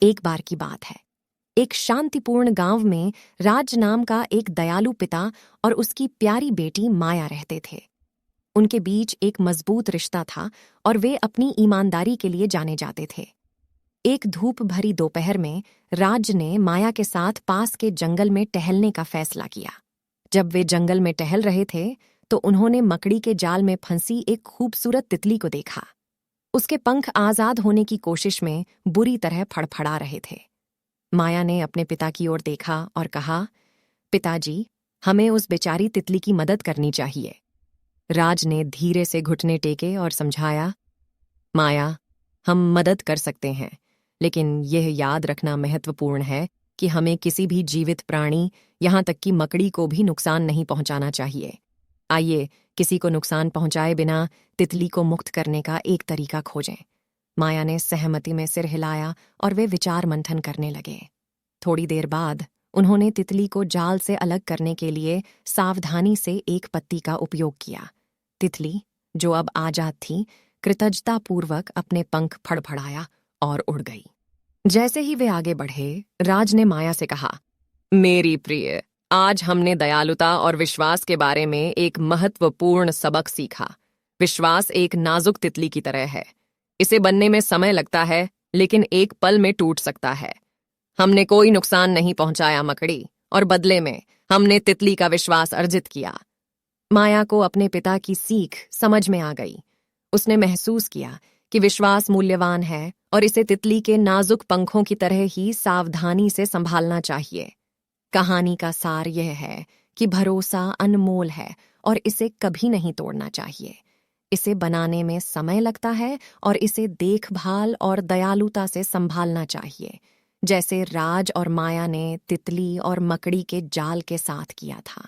एक बार की बात है। एक शांतिपूर्ण गांव में राज नाम का एक दयालु पिता और उसकी प्यारी बेटी माया रहते थे। उनके बीच एक मजबूत रिश्ता था और वे अपनी ईमानदारी के लिए जाने जाते थे। एक धूप भरी दोपहर में राज ने माया के साथ पास के जंगल में टहलने का फैसला किया। जब वे जंगल में टहल रहे थे तो उन्होंने मकड़ी के जाल में फंसी एक खूबसूरत तितली को देखा। उसके पंख आजाद होने की कोशिश में बुरी तरह फड़फड़ा रहे थे। माया ने अपने पिता की ओर देखा और कहा, पिताजी, हमें उस बेचारी तितली की मदद करनी चाहिए। राज ने धीरे से घुटने टेके और समझाया, माया, हम मदद कर सकते हैं, लेकिन यह याद रखना महत्वपूर्ण है कि हमें किसी भी जीवित प्राणी, यहाँ तक कि मकड़ी को भी नुकसान नहीं पहुंचाना चाहिए। आइए किसी को नुकसान पहुंचाए बिना तितली को मुक्त करने का एक तरीका खोजें। माया ने सहमति में सिर हिलाया और वे विचार मंथन करने लगे। थोड़ी देर बाद उन्होंने तितली को जाल से अलग करने के लिए सावधानी से एक पत्ती का उपयोग किया। तितली, जो अब आजाद थी, कृतज्ञतापूर्वक अपने पंख फड़फड़ाया और उड़ गई। जैसे ही वे आगे बढ़े, राज ने माया से कहा, मेरी प्रिय, आज हमने दयालुता और विश्वास के बारे में एक महत्वपूर्ण सबक सीखा। विश्वास एक नाजुक तितली की तरह है। इसे बनने में समय लगता है, लेकिन एक पल में टूट सकता है। हमने कोई नुकसान नहीं पहुंचाया मकड़ी, और बदले में हमने तितली का विश्वास अर्जित किया। माया को अपने पिता की सीख समझ में आ गई। उसने महसूस किया कि विश्वास मूल्यवान है और इसे तितली के नाजुक पंखों की तरह ही सावधानी से संभालना चाहिए। कहानी का सार यह है कि भरोसा अनमोल है और इसे कभी नहीं तोड़ना चाहिए। इसे बनाने में समय लगता है और इसे देखभाल और दयालुता से संभालना चाहिए, जैसे राज और माया ने तितली और मकड़ी के जाल के साथ किया था।